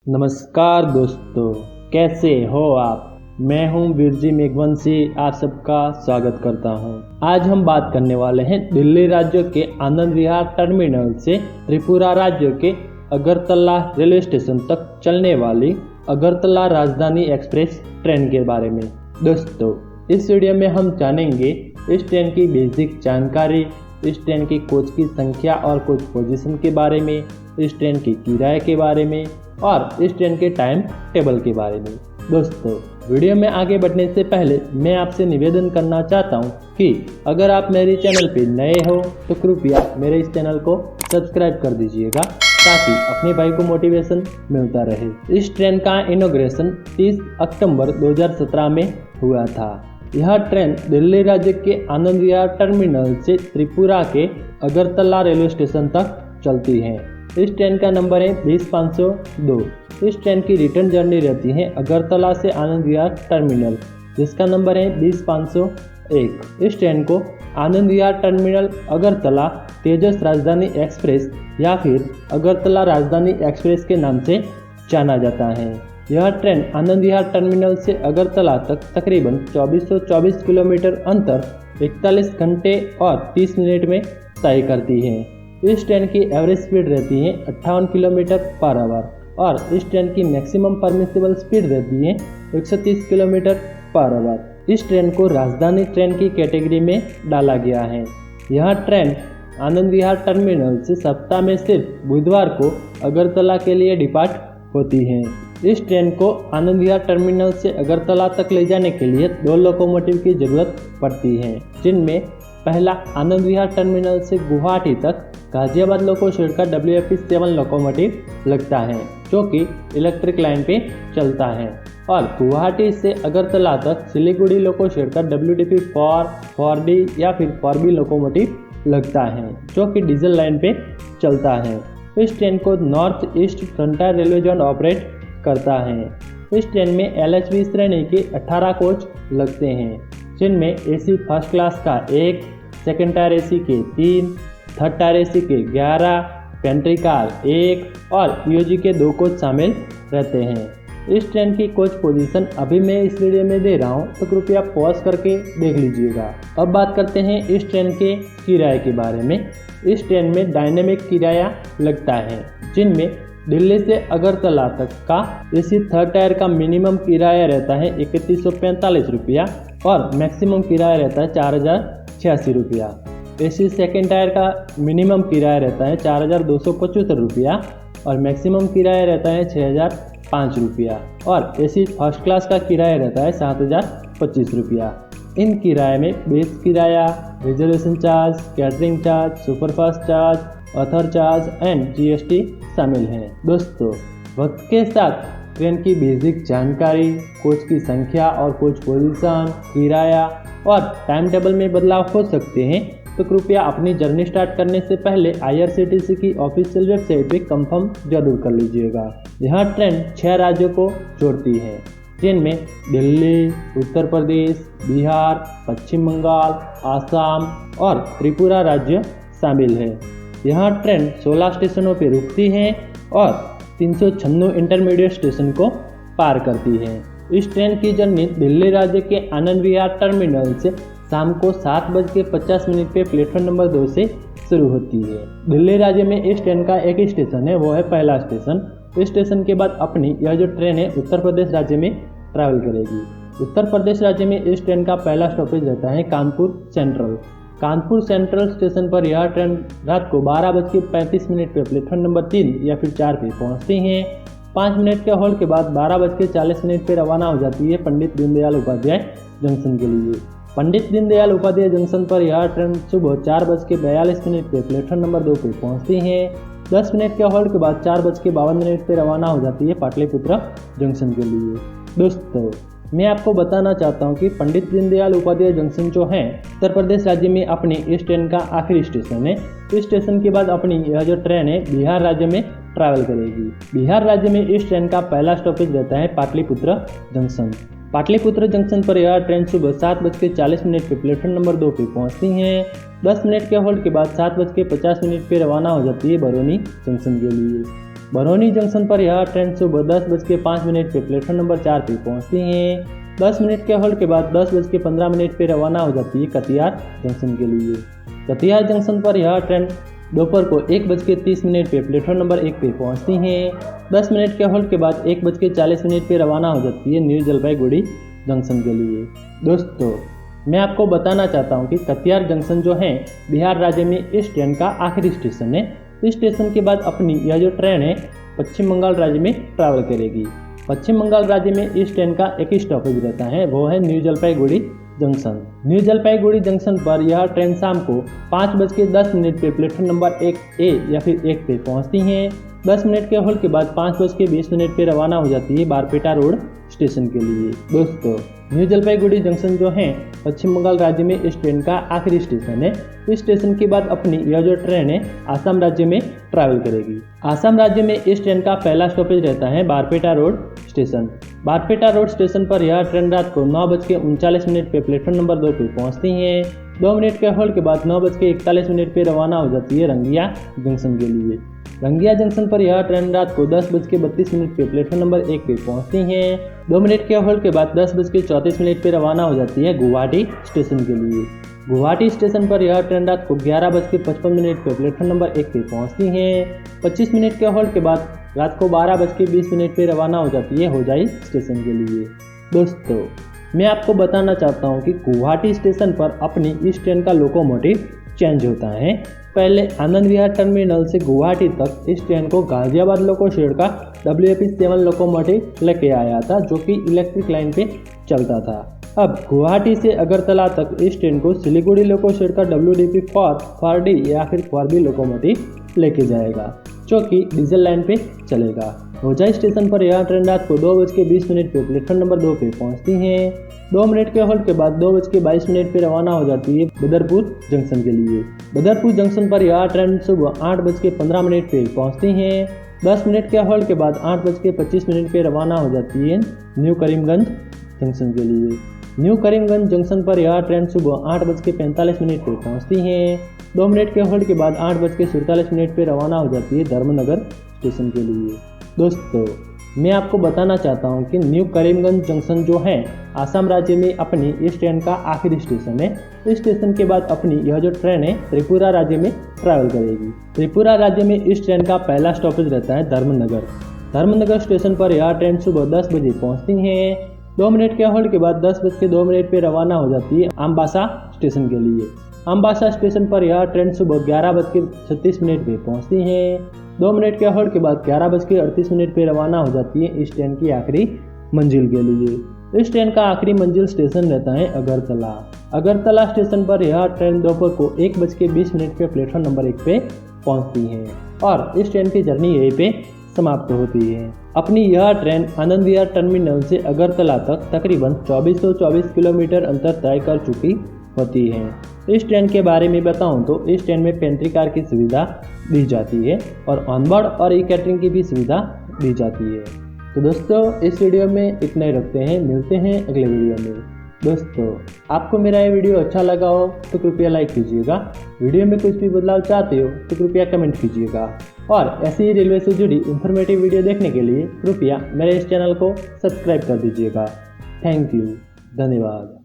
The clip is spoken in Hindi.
नमस्कार दोस्तों, कैसे हो आप। मैं हूं वीरजी मेघवंशी, आप सबका स्वागत करता हूं। आज हम बात करने वाले हैं दिल्ली राज्य के आनंद विहार टर्मिनल से त्रिपुरा राज्य के अगरतला रेलवे स्टेशन तक चलने वाली अगरतला राजधानी एक्सप्रेस ट्रेन के बारे में। दोस्तों, इस वीडियो में हम जानेंगे इस ट्रेन की बेसिक जानकारी, इस ट्रेन की कोच की संख्या और कोच पोजीशन के बारे में, इस ट्रेन के किराए के बारे में और इस ट्रेन के टाइम टेबल के बारे में। दोस्तों, वीडियो में आगे बढ़ने से पहले मैं आपसे निवेदन करना चाहता हूं कि अगर आप मेरे चैनल पर नए हो तो कृपया मेरे इस चैनल को सब्सक्राइब कर दीजिएगा ताकि अपने भाई को मोटिवेशन मिलता रहे। इस ट्रेन का इनॉग्रेशन 30 अक्टूबर 2017 में हुआ था। यह ट्रेन दिल्ली राज्य के आनंद विहार टर्मिनल से त्रिपुरा के अगरतला रेलवे स्टेशन तक चलती है। इस ट्रेन का नंबर है 20502। इस ट्रेन की रिटर्न जर्नी रहती है अगरतला से आनंद विहार टर्मिनल, जिसका नंबर है 20501। इस ट्रेन को आनंद विहार टर्मिनल अगरतला तेजस राजधानी एक्सप्रेस या फिर अगरतला राजधानी एक्सप्रेस के नाम से जाना जाता है। यह ट्रेन आनंद विहार टर्मिनल से अगरतला तक तकरीबन 2424 किलोमीटर अंतर 41 घंटे और 30 मिनट में तय करती है। इस ट्रेन की एवरेज स्पीड रहती है 58 किलोमीटर पर आवर और इस ट्रेन की मैक्सिमम परमिसिबल स्पीड रहती है 130 किलोमीटर पर आवर। इस ट्रेन को राजधानी ट्रेन की कैटेगरी में डाला गया है। यह ट्रेन आनंद विहार टर्मिनल से सप्ताह में सिर्फ बुधवार को अगरतला के लिए डिपार्ट होती है। इस ट्रेन को आनंद विहार टर्मिनल से अगरतला तक ले जाने के लिए 2 लोकोमोटिव की जरूरत पड़ती है, जिनमें पहला आनंद विहार टर्मिनल से गुवाहाटी तक गाजियाबाद लोको शेड का WFE-7 लोकोमोटिव लगता है, जो कि इलेक्ट्रिक लाइन पे चलता है, और गुवाहाटी से अगरतला तक सिलीगुड़ी लोको शेड का WDP-4, 4D या फिर 4B लोकोमोटिव लगता है, जो कि डीजल लाइन पे चलता है। इस ट्रेन को north east frontier railway zone operate करता है। इस ट्रेन में LHV श्रेणी के 18 कोच लगते हैं, जिनमें AC फर्स्ट क्लास का 1, सेकेंड टायर AC के 3, थर्ड टायर AC के 11, पेंट्री कार 1 और POG के 2 कोच शामिल रहते हैं। इस ट्रेन की कोच पोजीशन अभी मैं इस वीडियो में दे रहा हूं, तो कृपया पॉज करके देख लीजिएगा। अब बात करते हैं इस ट्रेन के किराए के बारे में। इस ट्रेन में डायनेमिक किराया लगता है, जिनमें दिल्ली से अगरतला तक का AC थर्ड टायर का मिनिमम किराया रहता है 3145 रुपया और मैक्सिमम किराया रहता है 4086 रुपया। AC सेकेंड टायर का मिनिमम किराया रहता है 4275 रुपया और मैक्सिमम किराया रहता है 6005 रुपया और AC फर्स्ट क्लास का किराया रहता है 7025 रुपया। इन किराए में बेस किराया, reservation charge, catering charge, superfast charge, author charge and GST शामिल हैं। दोस्तों, वक्त के साथ ट्रेन की बेसिक जानकारी, कोच की संख्या और कोच पोजीशन, किराया और टाइम टेबल में बदलाव हो सकते हैं, तो कृपया अपनी जर्नी स्टार्ट करने से पहले IRCTC की ऑफिशियल वेबसाइट पे कंफर्म जरूर कर लीजिएगा। यह ट्रेन 6 राज्यों को जोड़ती है, जिनमें दिल्ली, उत्तर प्रदेश, बिहार, पश्चिम बंगाल, आसाम और त्रिपुरा राज्य शामिल है। यह ट्रेन 16 स्टेशनों पर रुकती है और 396 इंटरमीडिएट स्टेशन को पार करती है। इस ट्रेन की जर्नी दिल्ली राज्य के आनंद विहार टर्मिनल से शाम को 7:50 पे प्लेटफॉर्म नंबर 2 से शुरू होती है। दिल्ली राज्य में इस ट्रेन का एक ही स्टेशन है, वो है पहला स्टेशन। इस स्टेशन के बाद अपनी यह जो ट्रेन है उत्तर प्रदेश राज्य में ट्रैवल करेगी। उत्तर प्रदेश राज्य में इस ट्रेन का पहला स्टॉपेज रहता है Kanpur central. Kanpur central station पर यह ट्रेन रात को 12:35 पे प्लेटफॉर्म नंबर 3 या फिर 4 पे पहुंचती हैं। 5 मिनट के होल्ड के बाद 12:40 पे रवाना हो जाती है पंडित दीनदयाल उपाध्याय जंक्शन के लिए। पंडित दीनदयाल उपाध्याय जंक्शन पर यह ट्रेन सुबह 4:42 पे प्लेटफॉर्म नंबर 2 पे पहुंचती है। 10 मिनट के होल्ड के बाद 4:52 पे रवाना हो जाती है पाटलिपुत्र जंक्शन के लिए। दोस्तों, मैं आपको बताना चाहता हूं कि पंडित दीनदयाल उपाध्याय जंक्शन जो है उत्तर प्रदेश राज्य में अपनी इस ट्रेन का आखिरी स्टेशन है। इस स्टेशन के बाद अपनी यह जो ट्रेन है बिहार राज्य में ट्रैवल करेगी। बिहार राज्य में इस ट्रेन का पहला स्टॉपेज रहता है पाटलिपुत्र जंक्शन। पाटलिपुत्र जंक्शन पर यह ट्रेन सुबह 7:40 पे प्लेटफॉर्म नंबर 2 पे पहुंचती हैं। 10 मिनट के होल्ड के बाद 7:50 पे रवाना हो जाती है बरौनी जंक्शन के लिए। बरौनी जंक्शन पर यह ट्रेन सुबह 10:05 पे प्लेटफॉर्म नंबर 4 पे पहुंचती है। 10 मिनट के होल्ड के बाद 10:15 पे रवाना हो जाती है कटिहार जंक्शन के लिए। कटिहार जंक्शन पर यह ट्रेन दोपहर को 1:30 पे प्लेटफॉर्म नंबर 1 पे पहुंचती है। 10 मिनट के होल्ड के बाद 1:40 पे रवाना हो जाती है न्यू जलपाईगुड़ी जंक्शन के लिए। दोस्तों, मैं आपको बताना चाहता हूं कि कटिहार जंक्शन जो है बिहार राज्य में इस ट्रेन का आखिरी स्टेशन है। इस स्टेशन के बाद अपनी यह जो ट्रेन है पश्चिम बंगाल राज्य में ट्रैवल करेगी। पश्चिम बंगाल राज्य में इस ट्रेन का एक ही स्टॉपेज रहता है, वो है new Jalpaiguri junction. New Jalpaiguri junction पर यह ट्रेन शाम को 5:10 पे प्लेटफॉर्म नंबर 1A या फिर 1 पे पहुंचती है। 10 मिनट के होल्ड के बाद 5:20 पे रवाना हो जाती है बारपेटा रोड स्टेशन के लिए। दोस्तों, न्यू जलपाईगुड़ी जंक्शन जो है पश्चिम बंगाल राज्य में इस ट्रेन का आखिरी स्टेशन है। इस स्टेशन के बाद अपनी यह जो ट्रेन है आसाम राज्य में ट्रैवल करेगी। आसाम राज्य में इस ट्रेन का पहला स्टॉपेज रहता है Barpeta road station. Barpeta road station पर यह ट्रेन रात को 9:39 पे प्लेटफॉर्म नंबर 2 पे पहुंचती है। 2 मिनट के होल्ड के बाद 9:41 पे रवाना हो जाती है रंगिया जंक्शन के लिए। रंगिया जंक्शन पर यह ट्रेन रात को 10:32 पे प्लेटफॉर्म नंबर 1 पे पहुंचती है। 2 मिनट के होल्ड के बाद 10:34 पे रवाना हो जाती है गुवाहाटी स्टेशन के लिए। गुवाहाटी स्टेशन पर यह ट्रेन रात को 11:55 पे प्लेटफॉर्म नंबर 1 पे पहुंचती है। 25 मिनट के होल्ड के बाद रात को 12:20 पे रवाना हो जाती है होजाई स्टेशन के लिए। दोस्तों, मैं आपको बताना चाहता हूं कि गुवाहाटी स्टेशन पर अपनी इस ट्रेन का लोकोमोटिव चेंज होता है। पहले आनंद विहार टर्मिनल से गुवाहाटी तक इस ट्रेन को गाजियाबाद लोको शेड का WP7 लोकोमोटिव लेके आया था, जो कि इलेक्ट्रिक लाइन पे चलता था। अब गुवाहाटी से अगरतला तक इस ट्रेन को सिलीगुड़ी लोको शेड का WDP4D या फिर 4B लोकोमोटिव लेके जाएगा, जो कि डीजल लाइन पे चलेगा। होजाई स्टेशन पर यह ट्रेन रात को 2:20 पे प्लेटफॉर्म नंबर 2 पे पहुंचती है। 2 मिनट के होल्ड के बाद 2:22 पे रवाना हो जाती है बदरपुर जंक्शन के लिए। बदरपुर जंक्शन पर यह ट्रेन सुबह 8:15 पे पहुंचती है। 10 मिनट के होल्ड के बाद 8:25 पे रवाना हो जाती है न्यू करीमगंज जंक्शन के लिए। न्यू करीमगंज जंक्शन पर यह ट्रेन सुबह 8:45 पे पहुंचती है। 2 मिनट के होल्ड के बाद 8:47 पे रवाना हो जाती है धर्मनगर स्टेशन के लिए। दोस्तों, मैं आपको बताना चाहता हूं कि न्यू करीमगंज जंक्शन जो है आसाम राज्य में अपनी इस ट्रेन का आखिरी स्टेशन है। इस स्टेशन के बाद अपनी यह जो ट्रेन है त्रिपुरा राज्य में ट्रैवल करेगी। त्रिपुरा राज्य में इस ट्रेन का पहला स्टॉपेज रहता है धर्मनगर। धर्मनगर स्टेशन पर यह ट्रेन सुबह 10 बजे पहुंचती है। 2 मिनट के होल्ड के बाद 10:02 पे रवाना हो जाती है अम्बासा स्टेशन के लिए। अम्बासा स्टेशन पर यह ट्रेन सुबह 11:36 पे पहुंचती है। 2 मिनट के होल्ड के बाद 11:38 पे रवाना हो जाती है इस ट्रेन की आखिरी मंजिल के लिए। इस ट्रेन का आखिरी मंजिल स्टेशन रहता है अगरतला। अगरतला स्टेशन पर यह ट्रेन दोपहर को 1:20 पे प्लेटफॉर्म नंबर 1 पे पहुंचती है और इस ट्रेन की जर्नी यहीं पे समाप्त होती है। अपनी यह ट्रेन आनंद विहार टर्मिनल से अगरतला तक तकरीबन 2424 किलोमीटर अंतर तय कर चुकी होती है। इस ट्रेन के बारे में बताऊं तो इस ट्रेन में पेंट्री कार की सुविधा दी जाती है और ऑनबोर्ड और ई कैटरिंग की भी सुविधा दी जाती है। तो दोस्तों, इस वीडियो में इतना ही रखते हैं, मिलते हैं अगले वीडियो में। दोस्तों, आपको मेरा ये वीडियो अच्छा लगा हो तो कृपया लाइक कीजिएगा। वीडियो में कुछ भी बदलाव चाहते हो तो कृपया कमेंट कीजिएगा और ऐसी ही रेलवे से जुड़ी इंफॉर्मेटिव वीडियो देखने के लिए कृपया मेरे इस चैनल को सब्सक्राइब कर दीजिएगा। थैंक यू, धन्यवाद।